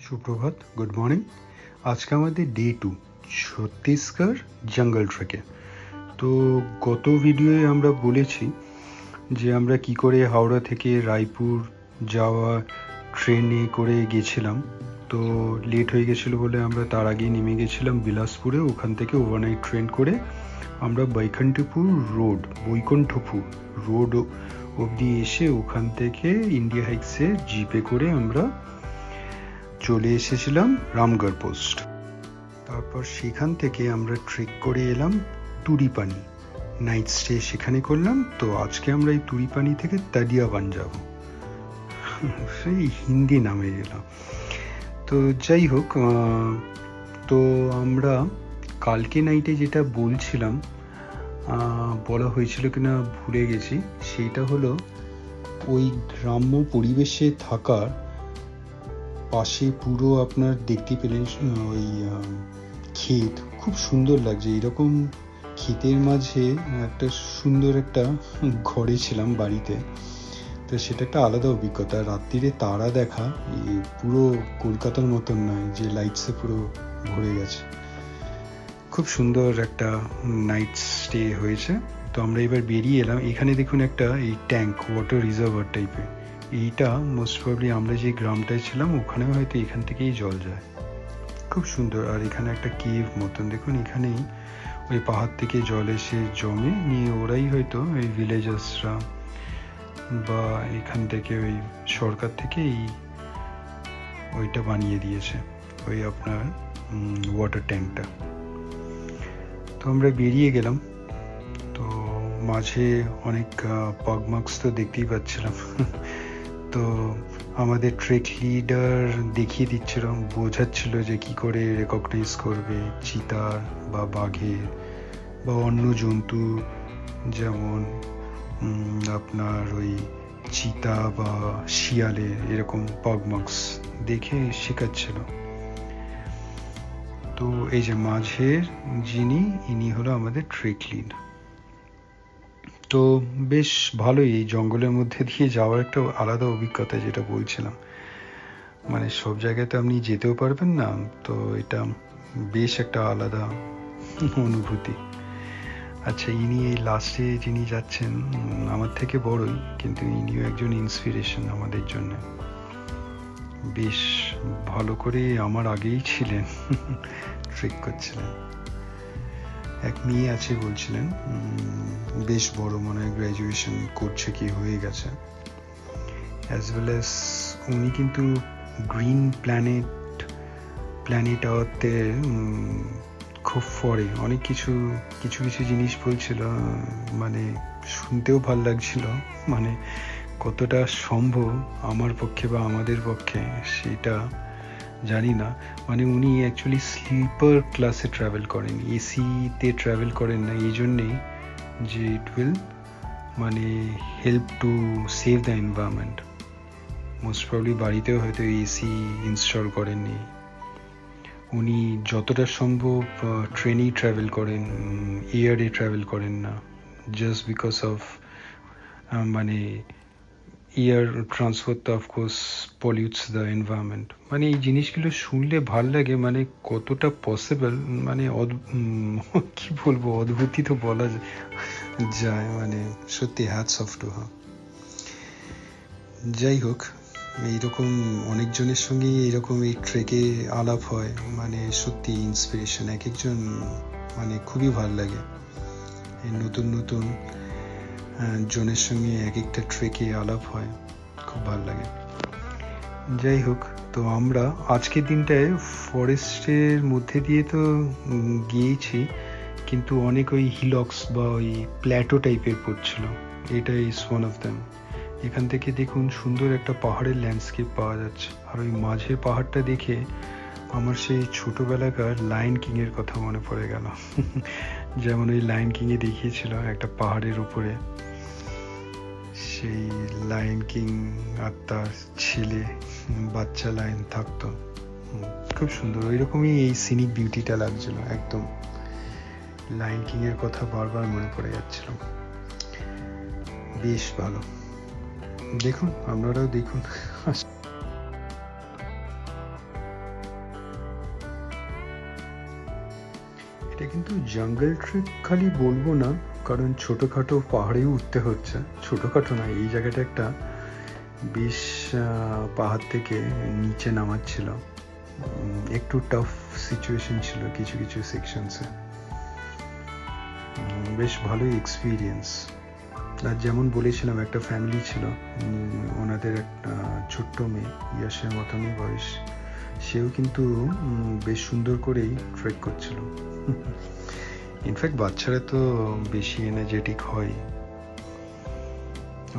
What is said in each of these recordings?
সুপ্রভাত, good morning. আজকে আমাদের ডে 2 ছত্তিশগড় জঙ্গল ট্রেকে। তো গত ভিডিওয়ে আমরা বলেছি যে আমরা কি করে হাওড়া থেকে রায়পুর যাওয়া ট্রেনে করে গেছিলাম। তো লেট হয়ে গেছিলো বলে আমরা তার আগেই নেমে গেছিলাম বিলাসপুরে। ওখান থেকে ওভারনাইট ট্রেন করে আমরা বৈকুণ্ঠপুর রোড অবধি এসে ওখান থেকে ইন্ডিয়া হাইক্সে জিপে করে আমরা চলে এসেছিলাম রামগড় পোস্ট। তারপর সেখান থেকে আমরা ট্রেক করে এলাম তুরিপানি, নাইট স্টে সেখানে করলাম। তো আজকে আমরা এই তুরিপানি থেকে তাদিয়াবান যাব, সেই হিন্দি নামে গেলাম। তো যাই হোক, তো আমরা কালকে নাইটে যেটা বলছিলাম, বলা হয়েছিল কিনা ভুলে গেছি, সেইটা হলো ওই গ্রাম্য পরিবেশে থাকার পাশে পুরো আপনার দেখতে পেলেন ওই ক্ষেত, খুব সুন্দর লাগছে। এরকম ক্ষেতের মাঝে একটা সুন্দর একটা ঘরে ছিলাম বাড়িতে। তো সেটা একটা আলাদা অভিজ্ঞতা। রাত্রিরে তারা দেখা পুরো কলকাতার মতন নয় যে লাইটসে পুরো ভরে গেছে। খুব সুন্দর একটা নাইট স্টে হয়েছে। তো আমরা এবার বেরিয়ে এলাম। এখানে দেখুন একটা এই ট্যাঙ্ক, ওয়াটার রিজার্ভার টাইপের। এইটা মোস্ট প্রবলি আমরা যে গ্রামটায় ছিলাম ওখানেও হয়তো এখান থেকেই জল যায়। খুব সুন্দর। আর এখানে একটা কেভ মতন দেখুন, এখানেই ওই পাহাড় থেকে জল এসে জমে নিয়ে ওরাই হয়তো ওই ভিলেজার্সরা বা এখান থেকে ওই সরকার থেকে ওইটা বানিয়ে দিয়েছে, ওই আপনার ওয়াটার ট্যাঙ্কটা। তো আমরা বেরিয়ে গেলাম। তো মাঝে অনেক পাগমার্কস তো দেখতেই পাচ্ছিলাম। তো আমাদের ট্রেক লিডার দেখিয়ে দিচ্ছিল, বোঝাচ্ছিল যে কি করে রেকগনাইজ করবে চিতার বা বাঘের বা অন্য জন্তু, যেমন আপনার ওই চিতা বা শিয়ালের এরকম পাগমার্কস দেখে শেখাচ্ছিল। তো এই যে মাঝের ইনি হলো আমাদের ট্রেক লিড। তো বেশ ভালোই, এই জঙ্গলের মধ্যে দিয়ে যাওয়ার একটা আলাদা অভিজ্ঞতা, যেটা বলছিলাম। মানে সব জায়গায় তো আপনি যেতেও পারবেন না, তো এটা বেশ একটা আলাদা অনুভূতি। আচ্ছা, ইনি এই লাস্টে যিনি যাচ্ছেন আমার থেকে বড়ই, কিন্তু ইনিও একজন ইন্সপিরেশন আমাদের জন্য। বেশ ভালো করে আমার আগেই ছিলেন, ট্রেক করছিলেন। এক মেয়ে আছে বলছিলেন, বেশ বড়, মনে হয় গ্র্যাজুয়েশন করছে কি হয়ে গেছে। অ্যাজ ওয়েল অ্যাজ উনি কিন্তু গ্রিন প্ল্যানেট আর্থে খুব ফরে অনেক কিছু জিনিস বলছিল। মানে শুনতেও ভাল লাগছিল। মানে কতটা সম্ভব আমার পক্ষে বা আমাদের পক্ষে সেটা জানি না। মানে উনি অ্যাকচুয়ালি স্লিপার ক্লাসে ট্রাভেল করেন, এসিতে ট্রাভেল করেন না, এই জন্যেই যে ইট উইল মানে help to save the environment. Most probably বাড়িতেও হয়তো এসি ইনস্টল করেননি। উনি যতটা সম্ভব ট্রেনেই ট্রাভেল করেন, এয়ারে ট্রাভেল করেন না, জাস্ট বিকজ অফ মানে এয়ার ট্রান্সপোর্ট তো অফকোর্স পলিউটস দ্য এনভায়রনমেন্ট। মানে এই জিনিসগুলো শুনলে ভাল লাগে, মানে কতটা পসিবল, মানে কি বলবো, অদ্ভুতই তো বলা যায়। মানে সত্যি হ্যাটস অফ টু হার। যাই হোক, এইরকম অনেকজনের সঙ্গে এরকম এই ট্রেকে আলাপ হয়, মানে সত্যি ইন্সপিরেশন। এক একজন মানে খুবই ভালো লাগে, এই নতুন নতুন জনের সঙ্গে এক একটা ট্রেকে আলাপ হয়, খুব ভালো লাগে। যাই হোক, তো আমরা আজকের দিনটায় ফরেস্টের মধ্যে দিয়ে তো গিয়েছি, কিন্তু অনেক ওই হিলক্স বা ওই প্ল্যাটো টাইপের পড়ছিল। এটা ইজ ওয়ান অফ দ্যাম। এখান থেকে দেখুন সুন্দর একটা পাহাড়ের ল্যান্ডস্কেপ পাওয়া যাচ্ছে। আর ওই মাঝের পাহাড়টা দেখে আমার সেই ছোটবেলাকার লায়ন কিং এর কথা মনে পড়ে গেল। যেমন ওই লায়ন কিং এ দেখিয়েছিল একটা পাহাড়ের উপরে সেই লায়ন কিং আর তার ছেলে, বাচ্চা লায়ন থাকতো। খুব সুন্দর, ওই রকমই এই সিনিক বিউটিটা লাগছিল একদম। লায়ন কিং এর কথা বারবার মনে পড়ে যাচ্ছিল। বেশ ভালো, দেখুন আপনারাও দেখুন। কিন্তু জঙ্গল ট্রেক খালি বলবো না, কারণ ছোটোখাটো পাহাড়েও উঠতে হচ্ছে। ছোটোখাটো না, এই জায়গাটা একটা বেশ পাহাড় থেকে নিচে নামাচ্ছিল, একটু টাফ সিচুয়েশন ছিল কিছু কিছু সেকশনসে। বেশ ভালোই এক্সপিরিয়েন্স। আর যেমন বলেছিলাম, একটা ফ্যামিলি ছিল, ওনাদের একটা ছোট্ট মেয়ে, ইয়াসের মতনই বয়স, সেও কিন্তু বেশ সুন্দর করেই ট্রেক করছিল। ইনফ্যাক্ট বাচ্চারা তো বেশি এনার্জেটিক হয়।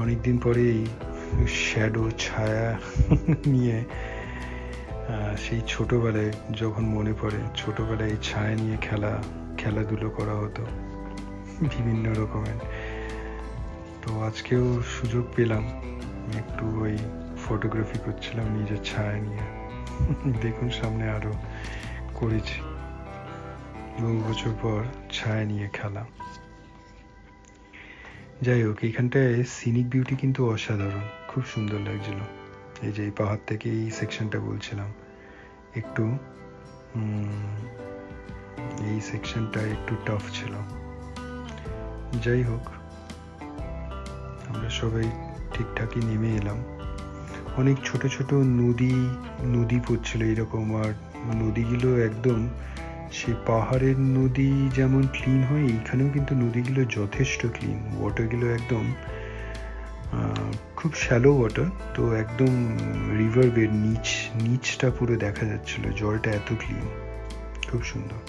অনেকদিন পরেই শ্যাডো, ছায়া নিয়ে সেই ছোটবেলায় যখন মনে পড়ে, ছোটবেলায় ছায়া নিয়ে খেলাধুলো করা হতো বিভিন্ন রকমের। তো আজকেও সুযোগ পেলাম, একটু ওই ফটোগ্রাফি করছিলাম নিজের ছায়া নিয়ে। দেখুন সামনে আরো করেছি, বহু বছর পর ছায়া নিয়ে খেলা। যাই হোক, এখানটায় সিনিক বিউটি কিন্তু অসাধারণ, খুব সুন্দর লাগছিল। এই যে এই পাহাড় থেকে এই সেকশনটা বলছিলাম, একটু এই সেকশনটা একটু টাফ ছিল। যাই হোক, আমরা সবাই ঠিকঠাকই নেমে এলাম। অনেক ছোট ছোট নদী পড়ছিল এরকম, আর নদীগুলো একদম সেই পাহাড়ের নদী যেমন ক্লিন হয়, এইখানেও কিন্তু নদীগুলো যথেষ্ট ক্লিন। ওয়াটারগুলো একদম খুব শ্যালো ওয়াটার, তো একদম রিভার বেড নিচটা পুরো দেখা যাচ্ছিল, জলটা এত ক্লিন, খুব সুন্দর।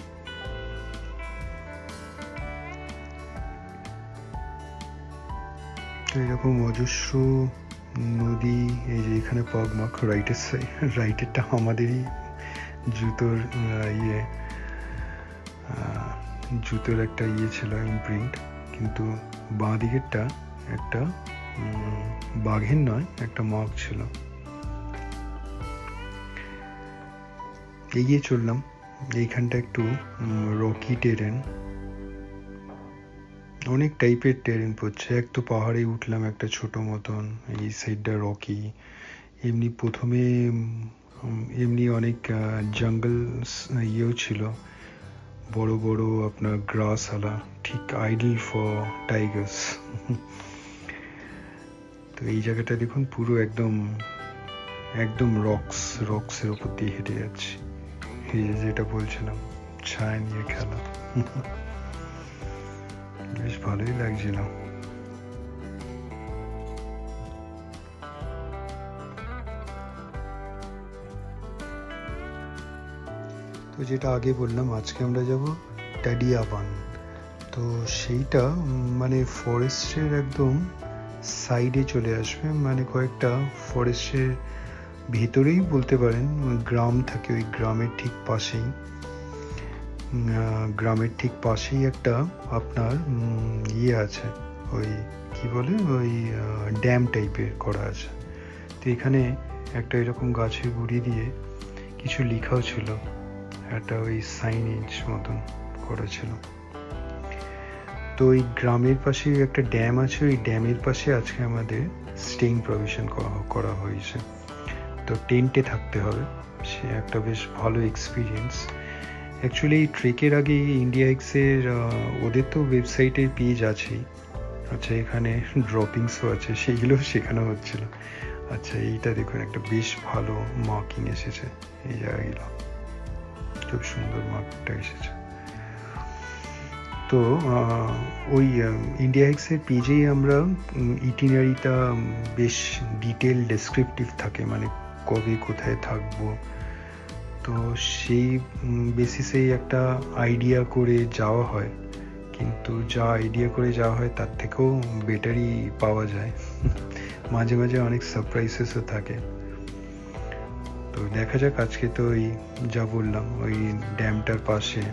তো এরকম অজস্র নদী, এই যে এখানে পগমার্ক, রাইটেরটা আমাদেরই জুতোর জুতোর একটা ছিল ইমপ্রিন্ট, কিন্তু বাঁ দিকেরটা একটা বাঘের নয়, একটা মার্ক ছিল। এগিয়ে চললাম। এইখানটা একটু রকি টেরেন, অনেক টাইপের টেরেন পড়ছে। এক তো পাহাড়ে উঠলাম একটা ছোট মতন, এই সাইডটা রকি। এমনি প্রথমে এমনি অনেক জঙ্গল ইয়েও ছিল, বড় বড় আপনার গ্রাস আলা, ঠিক আইডল ফর টাইগার্স। তো এই জায়গাটা দেখুন পুরো একদম রক্সের উপর দিয়ে হেঁটে যাচ্ছি। এই যেটা বলছিলাম, ছায়া নিয়ে খেলা, বেশ ভালোই লাগছিল। তো যেটা আগে বললাম, আজকে আমরা যাব টাডিয়াবান। তো সেইটা মানে ফরেস্টের একদম সাইডে চলে আসবে, মানে কয়েকটা ফরেস্টের ভেতরেই বলতে পারেন, গ্রাম থাকে, ওই গ্রামের ঠিক পাশেই একটা আপনার আছে, ওই কি বলে, ওই ড্যাম টাইপের করা আছে। তো এখানে একটা এরকম গাছের গুঁড়ি দিয়ে কিছু লেখাও ছিল, একটা ওই সাইনেজ মতন করা ছিল। তো ওই গ্রামের পাশে একটা ড্যাম আছে, ওই ড্যামের পাশে আজকে আমাদের স্টেইং প্রভিশন করা হয়েছে। তো টেন্টে থাকতে হবে, সে একটা বেশ ভালো এক্সপিরিয়েন্স। অ্যাকচুয়ালি এই ট্রেকের আগে ইন্ডিয়া হাইকসের ওদের তো ওয়েবসাইটের পেজ আছেই। আচ্ছা, এখানে ড্রপিংসও আছে, সেইগুলো শেখানো হচ্ছিল। আচ্ছা, এইটা দেখুন, একটা বেশ ভালো মার্কিং এসেছে, এই জায়গাগুলো খুব সুন্দর মার্কটা এসেছে। তো ওই ইন্ডিয়া হাইকসের পেজেই আমরা ইটিনারিটা বেশ ডিটেল ডেসক্রিপটিভ থাকে, মানে কবে কোথায় থাকবো। তো সেই বেসিসেই একটা আইডিয়া করে যাওয়া হয়, কিন্তু যা আইডিয়া করে যাওয়া হয় তার থেকেও বেটারই পাওয়া যায়। মাঝে মাঝে অনেক সারপ্রাইজেসও থাকে। তো দেখা যাক, আজকে তো ওই যা বললাম, ওই ড্যামটার পাশে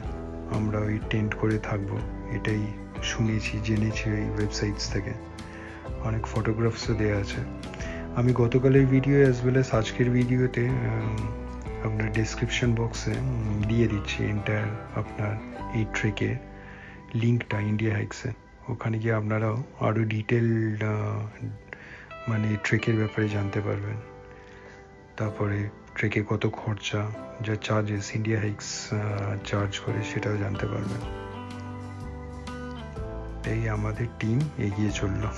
আমরা ওই টেন্ট করে থাকবো, এটাই জেনেছি ওই ওয়েবসাইটস থেকে। অনেক ফটোগ্রাফসও দেওয়া আছে। আমি গতকালের ভিডিও অ্যাজ ওয়েল অ্যাজ আজকের ভিডিওতে আপনার ডেসক্রিপশন বক্সে দিয়ে দিচ্ছি এন্টায়ার আপনার এই ট্রেকের লিঙ্কটা ইন্ডিয়া হাইকসে। ওখানে গিয়ে আপনারাও আরও ডিটেলড মানে ট্রেকের ব্যাপারে জানতে পারবেন। তারপরে ট্রেকে কত খরচা, যা চার্জেস ইন্ডিয়া হাইকস চার্জ করে, সেটাও জানতে পারবেন। অনেকটাই আমাদের টিম এগিয়ে চললো।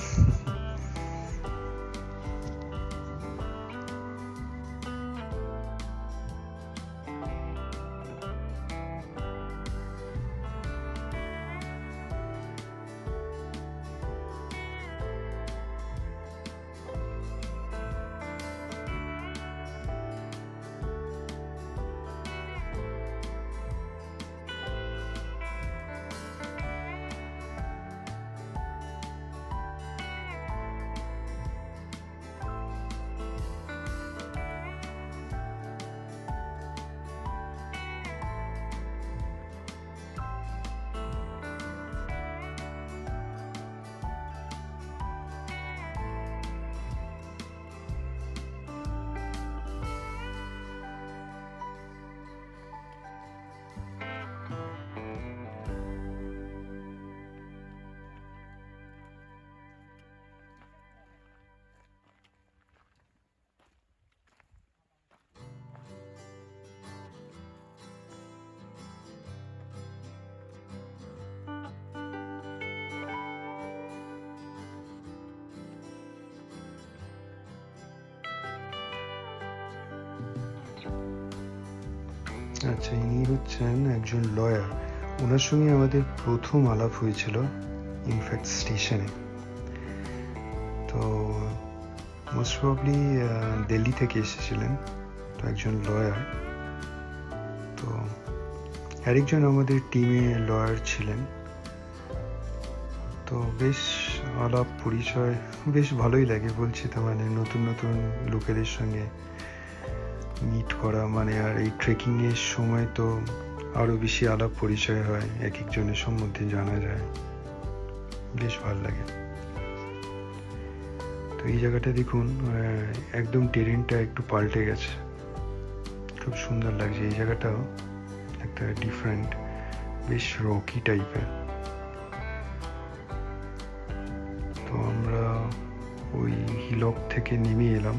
আচ্ছা, ইনি হচ্ছেন একজন লয়ার। ওনার সঙ্গে আমাদের প্রথম আলাপ হয়েছিল ইনফ্যাক্ট স্টেশনে। তো মোস্ট প্রবলি দিল্লি থেকে এসেছিলেন। তো একজন লয়ার। তো আরেকজন আমাদের টিমে লয়ার ছিলেন। তো বেশ আলাপ পরিচয় বেশ ভালোই লাগে। বলছি তো, মানে নতুন নতুন লোকেদের সঙ্গে মিট করা মানে, আর এই ট্রেকিং এর সময় তো আরো বেশি আলাপ পরিচয় হয়, এক একজনের সম্বন্ধে জানা যায়, বেশ ভালো লাগে। তো এই জায়গাটা দেখুন, একদম টেরেনটা একটু পাল্টে গেছে, খুব সুন্দর লাগছে। এই জায়গাটাও একটা ডিফারেন্ট, বেশ রকি টাইপের। তো আমরা ওই হিলক থেকে নেমে এলাম,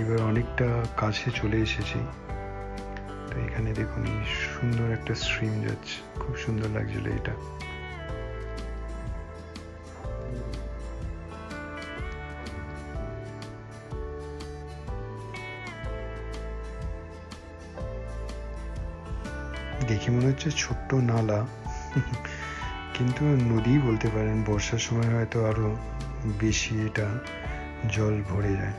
এবার অনেকটা কাছে চলে এসেছি। তো এখানে দেখুন এই সুন্দর একটা স্ট্রিম যাচ্ছে, খুব সুন্দর লাগছিল এটা। দেখে মনে হচ্ছে ছোট্ট নালা, কিন্তু নদী বলতে পারেন। বর্ষার সময় হয়তো আরো বেশি এটা জল ভরে যায়।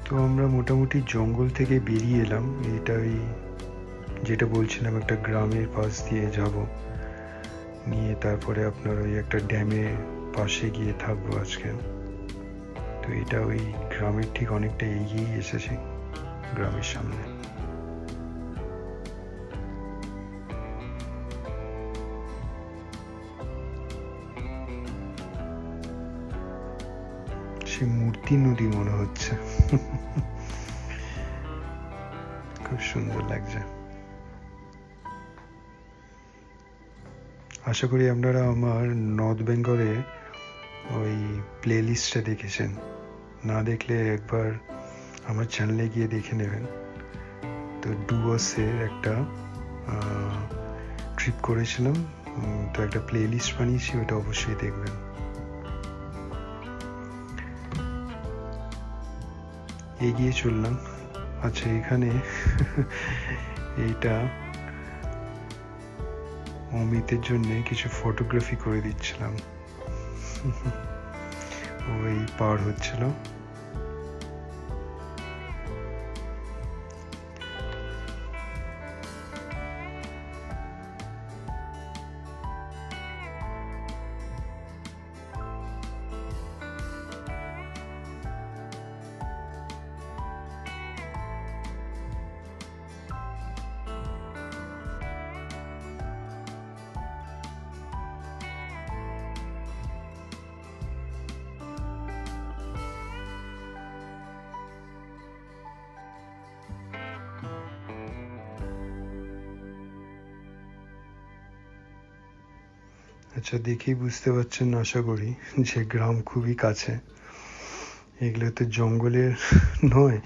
তো আমরা মোটামুটি জঙ্গল থেকে বেরিয়ে এলাম। এটা ওই যেটা বলছিলাম, একটা গ্রামের পাশ দিয়ে যাব, নিয়ে তারপরে আপনার ওই একটা ড্যামের পাশে গিয়ে থাকবো আজকে। তো এটা ওই গ্রামের ঠিক অনেকটা এগিয়ে এসেছে, গ্রামের সামনে। সে মূর্তি নদী মনে হচ্ছে, খুব সুন্দর লাগছে। আশা করি আপনারা আমার নর্থ বেঙ্গলে ওই প্লে লিস্টটা দেখেছেন। না দেখলে একবার আমার চ্যানেলে গিয়ে দেখে নেবেন। তো ডুয়ার্সের একটা ট্রিপ করেছিলাম, তো একটা প্লে লিস্ট বানিয়েছি, ওটা অবশ্যই দেখবেন। এগিয়ে চললাম। আচ্ছা, এখানে এইটা অমিতের জন্য কিছু ফটোগ্রাফি করে দিচ্ছিলাম, ওই পার হচ্ছিল। আচ্ছা, দেখেই বুঝতে পারছেন আশা করি যে গ্রাম খুবই কাছে। এগুলো তো জঙ্গলের নয়,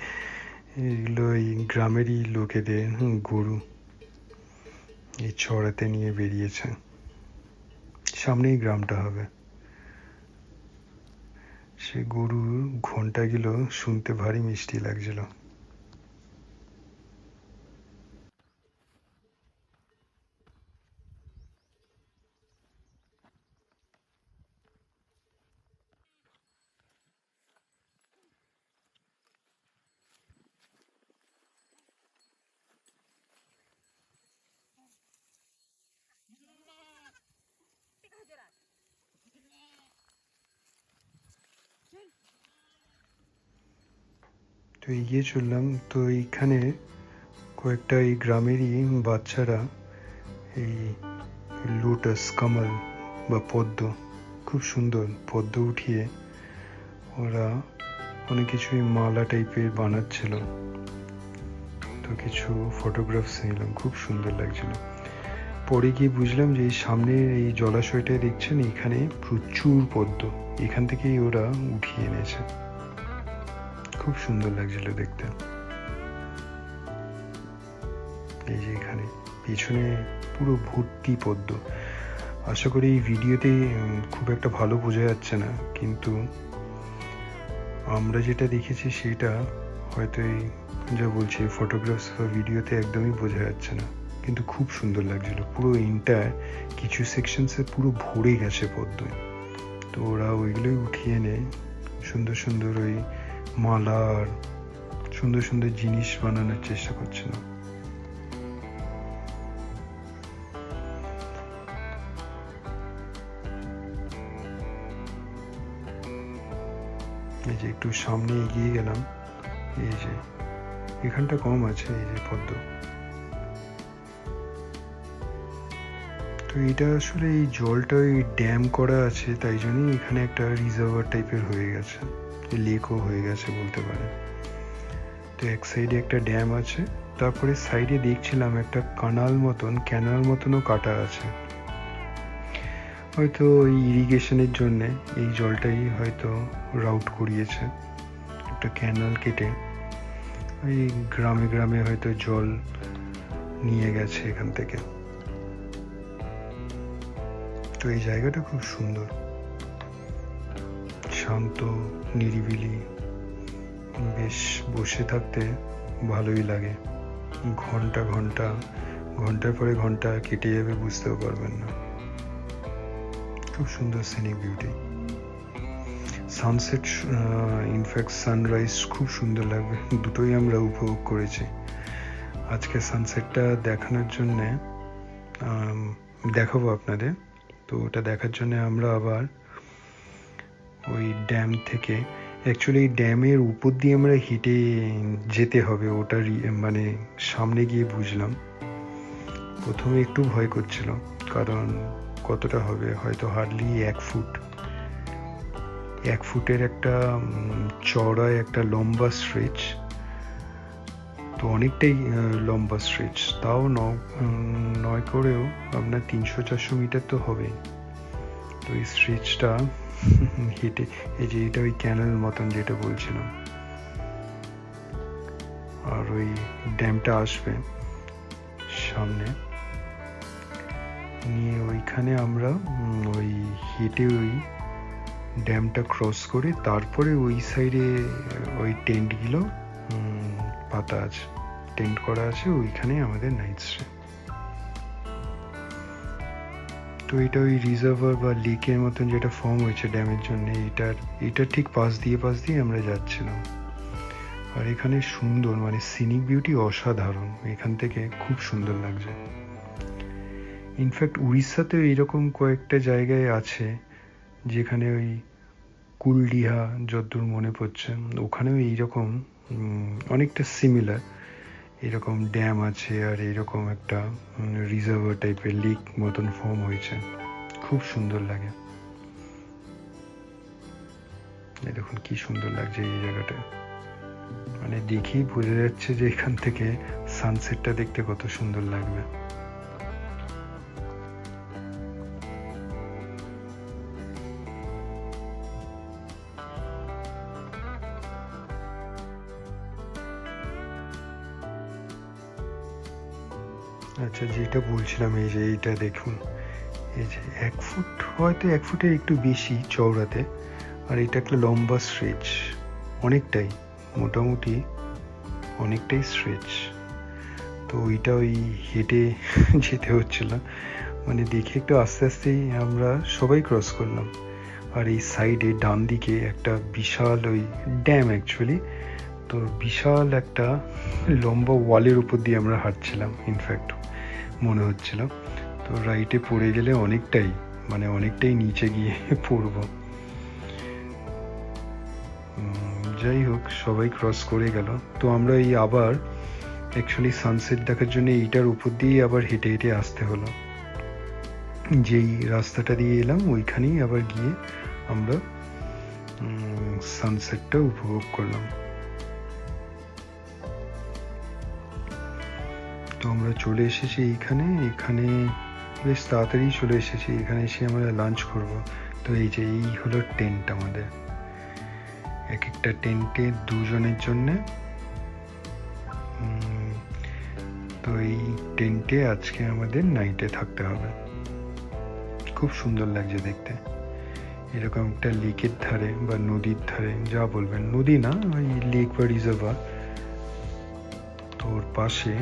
এগুলো এই গ্রামেরই লোকেদের গরু। এই চড়াতে নিয়ে বেরিয়েছে। সামনেই গ্রামটা হবে। সে গরুর ঘন্টাগুলো শুনতে ভারী মিষ্টি লাগছিল। তো এগিয়ে চললাম। তো এইখানে কয়েকটা এই গ্রামেরই বাচ্চারা এই লোটাস কামাল বা পদ্ম, খুব সুন্দর পদ্ম উঠিয়ে ওরা অনেক কিছুই মালা টাইপের বানাচ্ছিল। তো কিছু ফটোগ্রাফস নিলাম, খুব সুন্দর লাগছিল। পরে গিয়ে বুঝলাম যে এই সামনের এই জলাশয়টা দেখছেন, এখানে প্রচুর পদ্ম, এখান থেকেই ওরা উঠিয়ে এনেছে। খুব সুন্দর লাগছিল দেখতে। এই যে এখানে পেছনে পুরো ভর্তি পদ্ম। আশা করি এই ভিডিওতে খুব একটা ভালো বোঝা যাচ্ছে না, কিন্তু আমরা যেটা দেখেছি সেটা হয়তো এই যা বলছি ফটোগ্রাফস বা ভিডিওতে একদমই বোঝা যাচ্ছে না, কিন্তু খুব সুন্দর লাগছিল। পুরো এন্টার কিছু সেকশনসে পুরো ভরে গেছে পদ্মে। তো ওরা ওইগুলোই উঠিয়ে এনে সুন্দর সুন্দর ওই মালা আর সুন্দর সুন্দর জিনিস বানানোর চেষ্টা করছিল। এই যে একটু সামনে এগিয়ে গেলাম, এই যে এখানটা কম আছে, এই যে পদ্ম। তো এটা আসলে এই জলটা ওই ড্যাম করা আছে, তাই জন্যই এখানে একটা রিজার্ভার টাইপের হয়ে গেছে, লেকও হয়ে গেছে বলতে পারে। তো এক সাইডে একটা ড্যাম আছে, তারপরে সাইডে দেখছিলাম একটা ক্যানাল মতনও কাটা আছে। হয়তো ওই ইরিগেশনের জন্যে এই জলটাই হয়তো রাউট করিয়েছে, একটা ক্যানাল কেটে ওই গ্রামে গ্রামে হয়তো জল নিয়ে গেছে এখান থেকে। তো এই জায়গাটা খুব সুন্দর, শান্ত, নিরিবিলি, বেশ বসে থাকতে ভালোই লাগে। ঘন্টার পরে ঘন্টা কেটে যাবে বুঝতেও পারবেন না। খুব সুন্দর scenic beauty. Sunset, in fact sunrise খুব সুন্দর লাগবে, দুটোই আমরা উপভোগ করেছি। আজকে সানসেটটা দেখানোর জন্যে দেখাবো আপনাদের। তো ওটা দেখার জন্য আমরা আবার ওই ড্যাম থেকে, অ্যাকচুয়ালি এই ড্যামের উপর দিয়ে আমরা হেঁটে যেতে হবে, ওটা মানে সামনে গিয়ে বুঝলাম। প্রথমে একটু ভয় করছিল, কারণ কতটা হবে, হয়তো হার্ডলি 1 ফুটের একটা চওড়া একটা লম্বা স্ট্রেচ। তো অনেকটাই লম্বা স্ট্রেচ, তাও নয় করেও আপনার 300-400 মিটার তো হবেই। তো এই স্ট্রেচটা হেঁটে, এই যে এটা ওই ক্যানেল মতন যেটা বলছিলাম, আর ওই ড্যামটা আসবে সামনে নিয়ে, ওইখানে আমরা ওই হেঁটে ওই ড্যামটা ক্রস করে তারপরে ওই সাইডে ওই টেন্টগুলো পাতা আছে, টেন্ট করা আছে, ওইখানে আমাদের নাইট স্টে। তো এটা ওই রিজার্ভার বা লেকের মতন যেটা ফর্ম হয়েছে ড্যামের জন্য, এটার ঠিক পাশ দিয়ে আমরা যাচ্ছিলাম। আর এখানে সুন্দর, মানে সিনিক বিউটি অসাধারণ, এখান থেকে খুব সুন্দর লাগছে। ইনফ্যাক্ট উড়িষ্যাতেও এইরকম কয়েকটা জায়গায় আছে, যেখানে ওই কুলডিহা যতদূর মনে পড়ছে, ওখানেও এইরকম অনেকটা সিমিলার এরকম ড্যাম আছে, আর এরকম একটা রিজার্ভার টাইপের লেক মতন ফর্ম হয়েছে, খুব সুন্দর লাগে। দেখুন কি সুন্দর লাগছে এই জায়গাটা, মানে দেখেই বোঝা যাচ্ছে যে এখান থেকে সানসেটটা দেখতে কত সুন্দর লাগবে। আচ্ছা, যেটা বলছিলাম এই যে এইটা দেখুন, এই যে 1 ফুট, হয়তো 1 ফুটের একটু বেশি চওড়াতে, আর এটা একটা লম্বা স্ট্রেচ, অনেকটাই, মোটামুটি অনেকটাই স্ট্রেচ। তো ওইটা ওই হেঁটে যেতে হচ্ছিল, মানে দেখে একটু আস্তে আস্তেই আমরা সবাই ক্রস করলাম। আর এই সাইডে ডান দিকে একটা বিশাল ওই ড্যাম অ্যাকচুয়ালি, তো বিশাল একটা লম্বা ওয়ালের উপর দিয়ে আমরা হাঁটছিলাম ইনফ্যাক্ট মনে হচ্ছিল। তো রাইটে পড়ে গেলে অনেকটাই, মানে অনেকটাই নিচে গিয়ে পড়ব। যাই হোক, সবাই ক্রস করে গেল। তো আমরা এই আবার অ্যাকচুয়ালি সানসেট দেখার জন্য এইটার উপর দিয়ে আবার হেঁটে হেঁটে আসতে হলো। যেই রাস্তাটা দিয়ে এলাম ওইখানেই আবার গিয়ে আমরা সানসেটটা উপভোগ করলাম। তো আমরা চলে এসেছি এখানে বেশ তাড়াতাড়ি চলে এসেছি। এখানে এসে আমরা লাঞ্চ করব। তো এই যে এই হলো টেন্ট আমাদের, এক একটা টেন্টে 2 জনের জন্যে। তো এই টেন্টে আজকে আমাদের নাইটে থাকতে হবে। খুব সুন্দর লাগছে দেখতে, এরকম একটা লেকের ধারে বা নদীর ধারে, যা বলবেন, নদী না, ওই লেক বা রিজার্ভার, তো ওর পাশে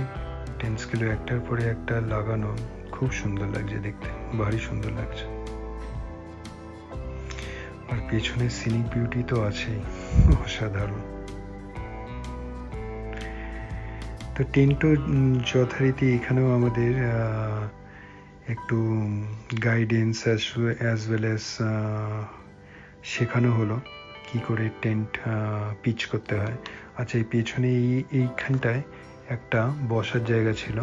টেন্টসগুলো একটার পরে একটা লাগানো। খুব সুন্দর লাগছে দেখতে, ভারী সুন্দর লাগছে। আর পেছনে সিনিক বিউটি তো আছেই, অসাধারণ। তো টেন্টও যথারীতি এখানেও আমাদের একটু গাইডেন্স অ্যাজ ওয়েল অ্যাজ শেখানো হলো কি করে টেন্ট পিচ করতে হয়। আচ্ছা, এই পেছনে এইখানটায় একটা বসার জায়গা ছিল,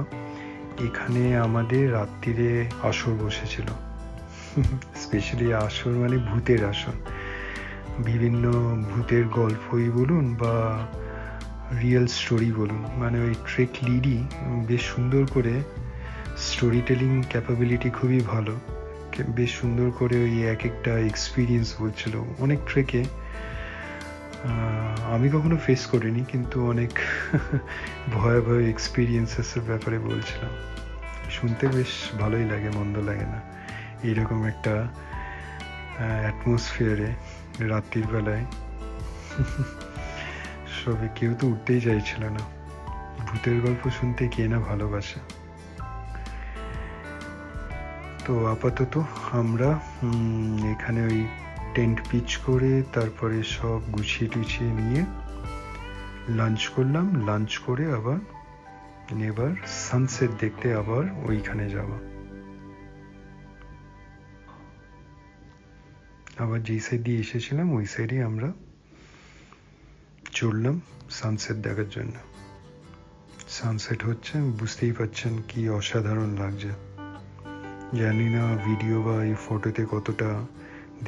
এখানে আমাদের রাত্রিরে আসর বসেছিল। স্পেশালি আসর মানে ভূতের আসর, বিভিন্ন ভূতের গল্পই বলুন বা রিয়েল স্টোরি বলুন, মানে ওই ট্রেক লিডই বেশ সুন্দর করে, স্টোরি টেলিং ক্যাপাবিলিটি খুবই ভালো, বেশ সুন্দর করে ওই এক একটা এক্সপিরিয়েন্স বলছিল। অনেক ট্রেকে আমি কখনো ফেস করিনি, কিন্তু অনেক ভয়াবহ এক্সপিরিয়েন্সেসের ব্যাপারে বলছিলাম। শুনতে বেশ ভালোই লাগে, মন্দ লাগে না। এইরকম একটা অ্যাটমসফিয়ারে রাত্রির বেলায় সবে কেউ তো উঠতেই চাইছিল না। ভূতের গল্প শুনতে কে না ভালোবাসে। তো আপাতত আমরা এখানে ওই টেন্ট পিচ করে তারপরে সব গুছিয়ে টুছিয়ে নিয়ে লাঞ্চ করলাম। লাঞ্চ করে আবার সানসেট দেখতে আবার ওইখানে যাব। আবার যেই সাইড দিয়ে এসেছিলাম ওই সাইডে আমরা চললাম সানসেট দেখার জন্য। সানসেট হচ্ছে, বুঝতেই পারছেন কি অসাধারণ লাগছে। জানি না ভিডিও বা এই ফটোতে কতটা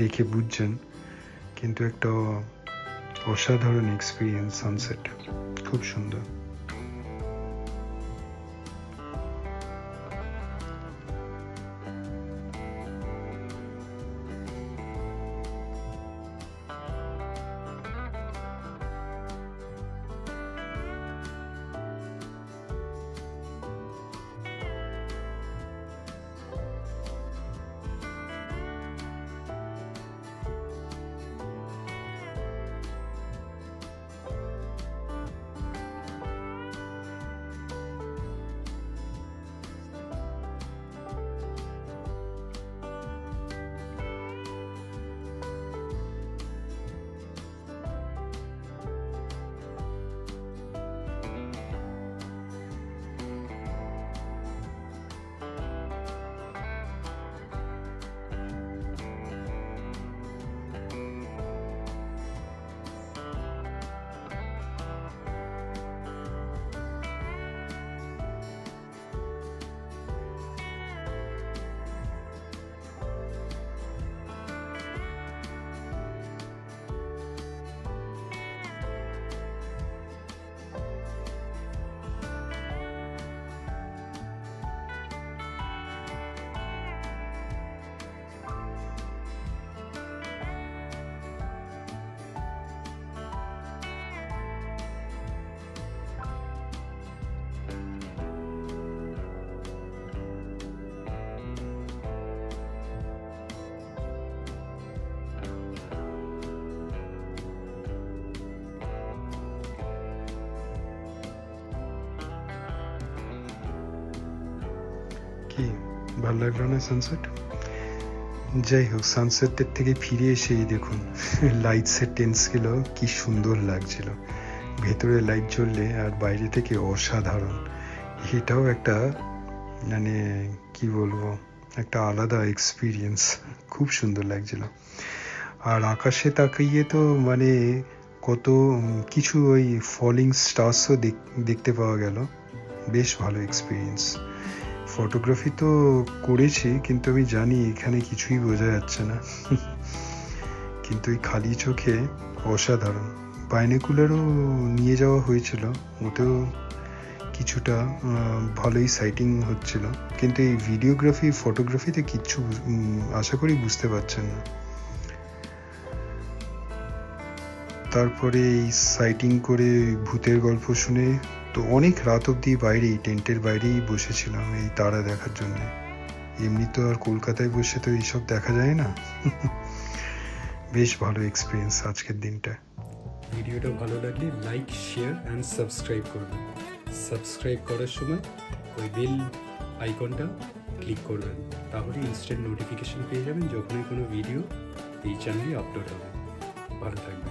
দেখে বুঝছেন, কিন্তু একটা অসাধারণ এক্সপিরিয়েন্স সানসেট, খুব সুন্দর। কি ভালো লাগলো না সানসেট? যাই হোক, সানসেটের থেকে ফিরে এসেই দেখুন লাইটসের টেন্সগুলো কি সুন্দর লাগছিল, ভেতরে লাইট জ্বললে আর বাইরে থেকে অসাধারণ। এটাও একটা মানে কি বলবো, একটা আলাদা এক্সপিরিয়েন্স, খুব সুন্দর লাগছিল। আর আকাশে তাকিয়ে তো মানে কত কিছু ওই ফলিং স্টার্সও দেখতে পাওয়া গেল, বেশ ভালো এক্সপিরিয়েন্স। ফটোগ্রাফি তো করেছি, কিন্তু আমি জানি এখানে কিছুই বোঝা যাচ্ছে না কিন্তু এই খালি চোখে অসাধারণ। বাইনোকুলারও নিয়ে যাওয়া হয়েছিল, ওতেও কিছুটা ভালোই সাইটিং হচ্ছিল, কিন্তু এই ভিডিওগ্রাফি ফটোগ্রাফিতে কিচ্ছু আশা করি বুঝতে পারছেন না। তারপরে এই সাইটিং করে ভূতের গল্প শুনে তো অনেক রাত অবধি বাইরেই, টেন্টের বাইরেই বসেছিলাম এই তারা দেখার জন্য। এমনি তো আর কলকাতায় বসে তো এইসব দেখা যায় না বেশ ভালো এক্সপিরিয়েন্স আজকের দিনটা। ভিডিওটা ভালো লাগলে লাইক, শেয়ার অ্যান্ড সাবস্ক্রাইব করবেন। সাবস্ক্রাইব করার সময় ওই বেল আইকনটা ক্লিক করবেন, তাহলে ইনস্ট্যান্ট নোটিফিকেশন পেয়ে যাবেন যখনই কোনো ভিডিও এই চ্যানেলে আপলোড হবে। ভালো থাকবেন।